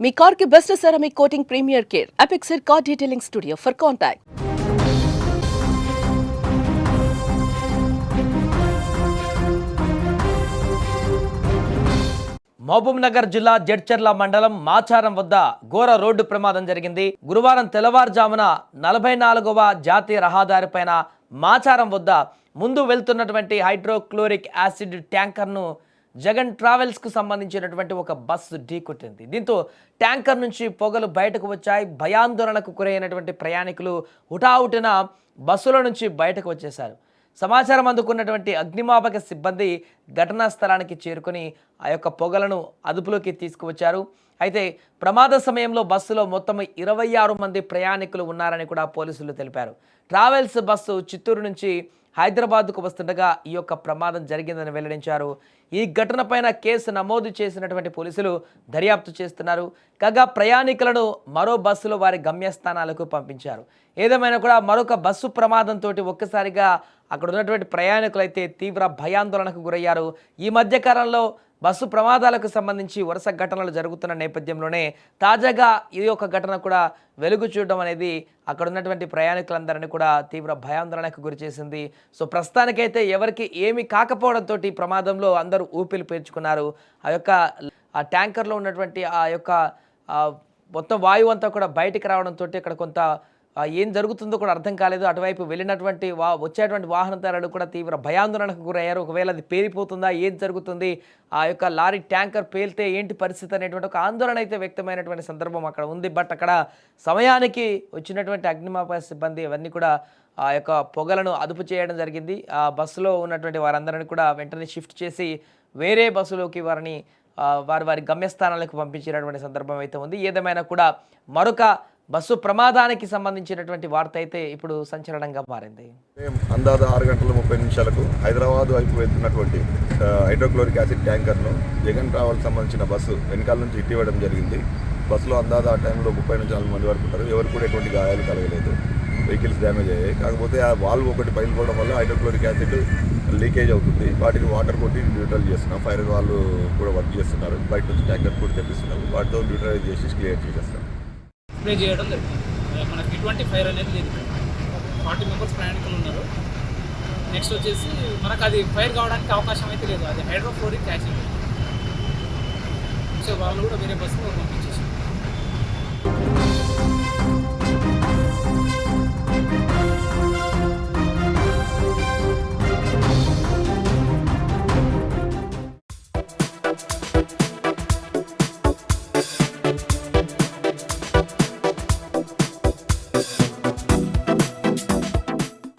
మీ car కి best ceramic coating premier care Apexer car detailing studio for contact. Mahbubnagar జిల్లా జడ్చర్ల మండలం మాచారం వద్ద ఘోర రోడ్డు ప్రమాదం జరిగింది. గురువారం తెల్లవారుజామున 44వ జాతీయ రహదారిపైన మాచారం వద్ద ముందు వెళ్తున్నటువంటి హైడ్రోక్లోరిక్ యాసిడ్ ట్యాంకర్ను జగన్ ట్రావెల్స్కు సంబంధించినటువంటి ఒక బస్సు ఢీకొట్టింది. దీంతో ట్యాంకర్ నుంచి పొగలు బయటకు వచ్చాయి. భయాందోళనకు గురైనటువంటి ప్రయాణికులు హుటాహుటిన బస్సుల నుంచి బయటకు వచ్చేశారు. సమాచారం అందుకున్నటువంటి అగ్నిమాపక సిబ్బంది ఘటనా స్థలానికి చేరుకొని ఆ యొక్క పొగలను అదుపులోకి తీసుకువచ్చారు. అయితే ప్రమాద సమయంలో బస్సులో మొత్తం 26 మంది ప్రయాణికులు ఉన్నారని కూడా పోలీసులు తెలిపారు. ట్రావెల్స్ బస్సు చిత్తూరు నుంచి హైదరాబాద్కు వస్తుండగా ఈ యొక్క ప్రమాదం జరిగిందని వెల్లడించారు. ఈ ఘటనపైన కేసు నమోదు చేసినటువంటి పోలీసులు దర్యాప్తు చేస్తున్నారు. కాగా ప్రయాణికులను మరో బస్సులో వారి గమ్యస్థానాలకు పంపించారు. ఏదేమైనా కూడా మరొక బస్సు ప్రమాదంతో ఒక్కసారిగా అక్కడ ఉన్నటువంటి ప్రయాణికులు అయితే తీవ్ర భయాందోళనకు గురయ్యారు. ఈ మధ్య కాలంలో బస్సు ప్రమాదాలకు సంబంధించి వరుస ఘటనలు జరుగుతున్న నేపథ్యంలోనే తాజాగా ఇది ఒక ఘటన కూడా వెలుగు చూడడం అనేది అక్కడ ఉన్నటువంటి ప్రయాణికులందరినీ కూడా తీవ్ర భయాందోళనకు గురి చేసింది. సో ప్రస్తుతానికైతే ఎవరికి ఏమీ కాకపోవడంతో ఈ ప్రమాదంలో అందరూ ఊపిరి పీల్చుకున్నారు. ఆ ట్యాంకర్లో ఉన్నటువంటి ఆ యొక్క మొత్తం వాయువు అంతా కూడా బయటికి రావడంతో అక్కడ కొంత ఏం జరుగుతుందో కూడా అర్థం కాలేదు. అటువైపు వెళ్ళినటువంటి వచ్చేటువంటి వాహనదారులు కూడా తీవ్ర భయాందోళనకు గురయ్యారు. ఒకవేళ అది పేలిపోతుందా, ఏం జరుగుతుంది, ఆ యొక్క లారీ ట్యాంకర్ పేలితే ఏంటి పరిస్థితి అనేటువంటి ఒక ఆందోళన అయితే వ్యక్తమైనటువంటి సందర్భం అక్కడ ఉంది. బట్ అక్కడ సమయానికి వచ్చినటువంటి అగ్నిమాపక సిబ్బంది అవన్నీ కూడా ఆ యొక్క పొగలను అదుపు చేయడం జరిగింది. ఆ బస్సులో ఉన్నటువంటి వారందరినీ కూడా వెంటనే షిఫ్ట్ చేసి వేరే బస్సులోకి వారిని వారి గమ్యస్థానాలకు పంపించినటువంటి సందర్భం అయితే ఉంది. ఏదేమైనా కూడా మరొక బస్సు ప్రమాదానికి సంబంధించినటువంటి వార్త అయితే ఇప్పుడు సంచలనంగా మారింది. అందాజ 6:30 హైదరాబాద్ వైపు వెళ్తున్నటువంటి హైడ్రోక్లోరిక్ యాసిడ్ ట్యాంకర్ను జగన్ ట్రావెల్ సంబంధించిన బస్సు వెనకాల నుంచి ఇవ్వడం జరిగింది. బస్సులో అందాజ ఆ టైంలో 30 నుంచి 40 మంది వరకు ఉంటారు. ఎవరు కూడా ఎటువంటి గాయాలు కలగలేదు. వెహికల్స్ డ్యామేజ్ అయ్యాయి. కాకపోతే ఆ వాల్వ్ ఒకటి పగిలిపోవడం వల్ల హైడ్రోక్లోరిక్ యాసిడ్ లీకేజ్ అవుతుంది. వాటిని వాటర్ కొట్టి న్యూట్రల్ చేస్తున్నాం. ఫైర్ వాళ్ళు కూడా వర్క్ చేస్తున్నారు. బయట నుంచి ట్యాంకర్ కూడా తెప్పిస్తున్నాం. వాటితో న్యూట్రలైజ్ చేసి క్లియర్ చేసేస్తాం. స్ప్రే చేయడం జరిగింది. మనకి ఎటువంటి ఫైర్ అనేది లేదు. 40 మెంబర్స్ ప్రయాణికులు ఉన్నారు. నెక్స్ట్ వచ్చేసి మనకు అది ఫైర్ కావడానికి అవకాశం అయితే లేదు. అది హైడ్రోక్లోరిక్ యాసిడ్. సో వాళ్ళు కూడా వేరే బస్సులో పంపించారు.